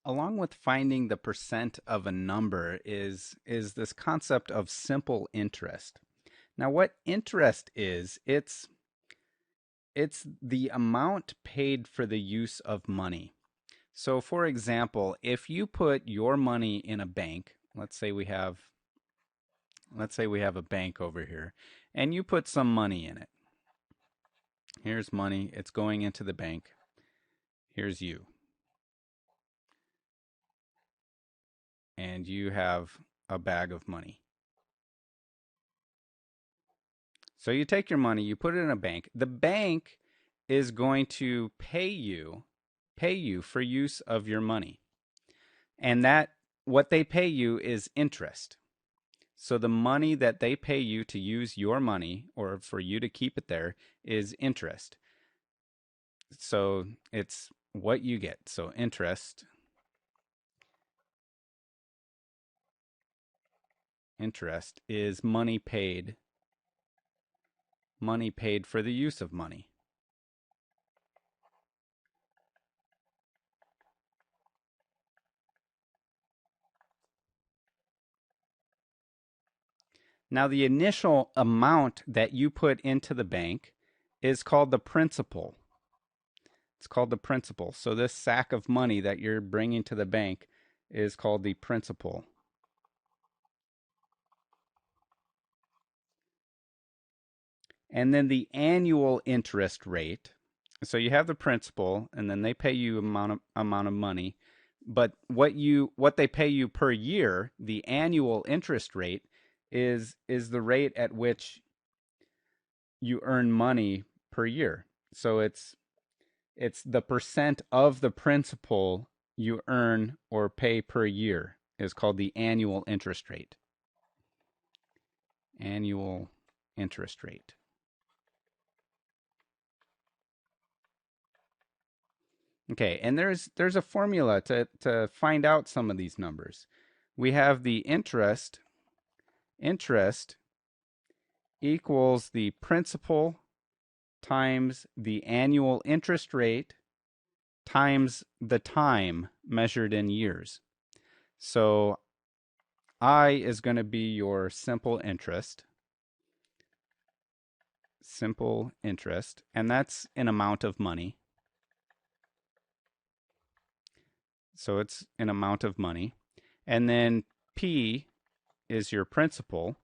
Along with finding the percent of a number is this concept of simple interest. Now, what interest is, it's the amount paid for the use of money. So, for example, if you put your money in a bank, let's say we have a bank over here, and you put some money in it. Here's money, it's going into the bank. Here's you. And you have a bag of money. So you take your money, you put it in a bank. The bank is going to pay you for use of your money. And that what they pay you is interest. So the money that they pay you to use your money or for you to keep it there is interest. So it's what you get. So interest is money paid for the use of money. Now, the initial amount that you put into the bank is called the principal. It's called the principal. So this sack of money that you're bringing to the bank is called the principal. And then the annual interest rate. So you have the principal, and then they pay you amount of money. But what they pay you per year, the annual interest rate, is the rate at which you earn money per year. So it's the percent of the principal you earn or pay per year is called the annual interest rate. Annual interest rate. Okay, and there's a formula to find out some of these numbers. We have the interest equals the principal times the annual interest rate times the time measured in years. So I is going to be your simple interest, and that's an amount of money. So it's an amount of money. And then P is your principal,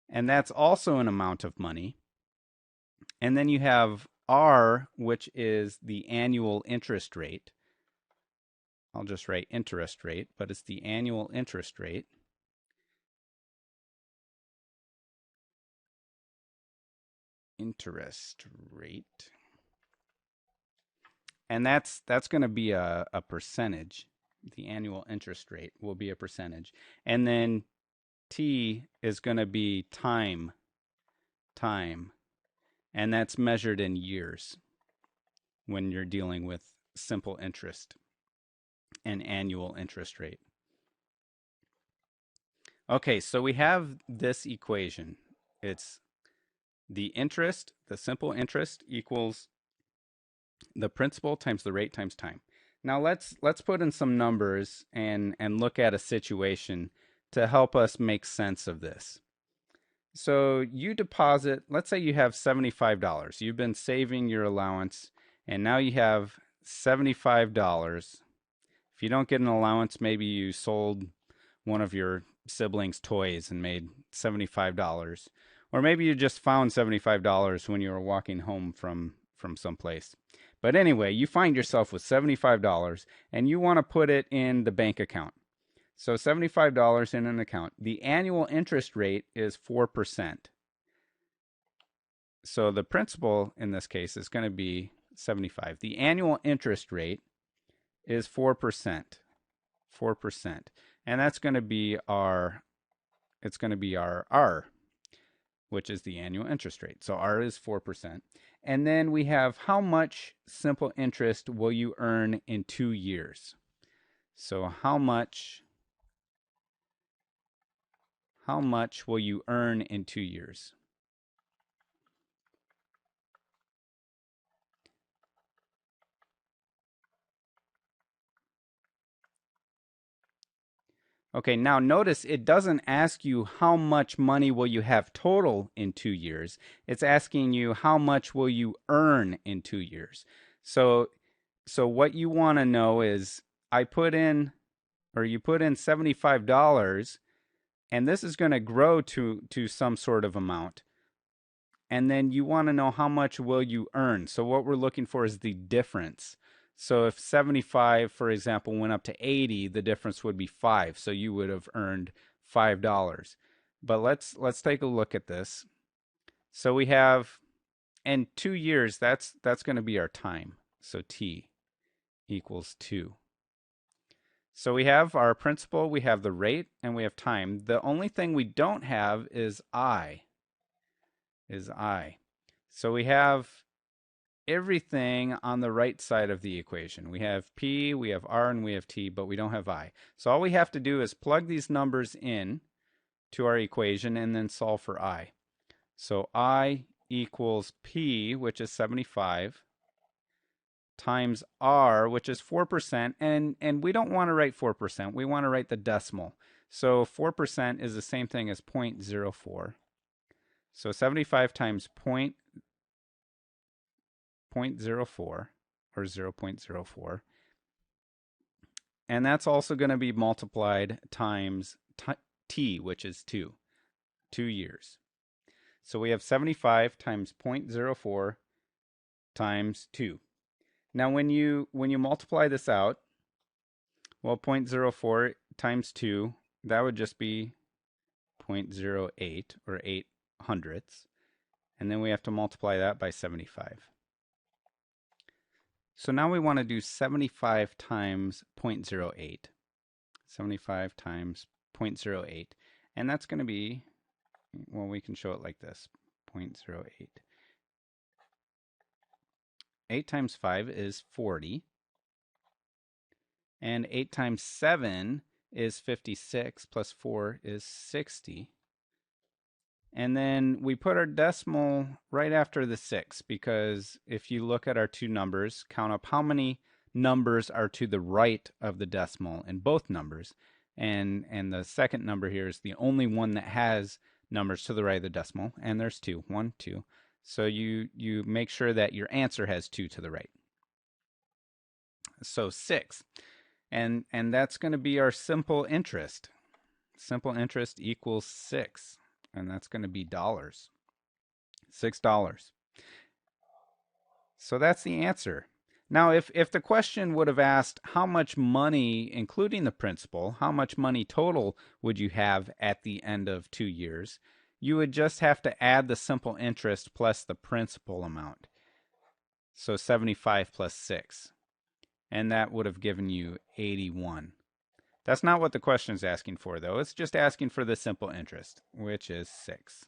and that's also an amount of money. And then you have R, which is the annual interest rate. I'll just write interest rate, but it's the annual interest rate. Interest rate. And that's going to be a percentage. The annual interest rate will be a percentage. And then T is going to be time. And that's measured in years when you're dealing with simple interest and annual interest rate. Okay, so we have this equation. It's the interest, the simple interest equals the principal times the rate times time. Now let's put in some numbers and look at a situation to help us make sense of this. So you deposit, let's say you have $75. You've been saving your allowance and now you have $75. If you don't get an allowance, maybe you sold one of your siblings' toys and made $75. Or maybe you just found $75 when you were walking home from someplace. But anyway, you find yourself with $75 and you want to put it in the bank account. So $75 in an account. The annual interest rate is 4%. So the principal in this case is going to be 75. The annual interest rate is 4%. 4%. And that's going to be our R, which is the annual interest rate. So R is 4%. And then we have how much simple interest will you earn in 2 years? So how much will you earn in 2 years? Okay, now notice it doesn't ask you how much money will you have total in 2 years. It's asking you how much will you earn in 2 years. So, so what you want to know is I put in, or you put in $75, and this is going to grow to some sort of amount. And then you want to know how much will you earn. So what we're looking for is the difference. So if 75, for example, went up to 80, the difference would be 5. So you would have earned $5. But let's take a look at this. So we have in 2 years, that's going to be our time. So t equals 2. So we have our principal, we have the rate, and we have time. The only thing we don't have is I. So we have everything on the right side of the equation. We have P, we have R, and we have T, but we don't have I. So all we have to do is plug these numbers in to our equation and then solve for I. So I equals P, which is 75, times R, which is 4%, and we don't want to write 4%. We want to write the decimal. So 4% is the same thing as 0.04. So 75 times 0.04 or 0.04. And that's also going to be multiplied times t, which is 2 years. So we have 75 times 0.04 times 2. Now when you multiply this out, well, 0.04 times 2, that would just be 0.08 or 8 hundredths. And then we have to multiply that by 75. So now we want to do 75 times 0.08. 75 times 0.08. And that's going to be, well, we can show it like this, 0.08. 8 times 5 is 40. And 8 times 7 is 56, plus 4 is 60. And then we put our decimal right after the 6, because if you look at our two numbers, count up how many numbers are to the right of the decimal in both numbers. And the second number here is the only one that has numbers to the right of the decimal. And there's 2, 1, 2. So you make sure that your answer has 2 to the right. So 6. And that's going to be our simple interest. Simple interest equals 6. And that's going to be dollars. $6. So that's the answer. Now, if the question would have asked how much money, including the principal, how much money total would you have at the end of 2 years, you would just have to add the simple interest plus the principal amount. So 75 plus 6. And that would have given you 81. That's not what the question is asking for, though. It's just asking for the simple interest, which is 6.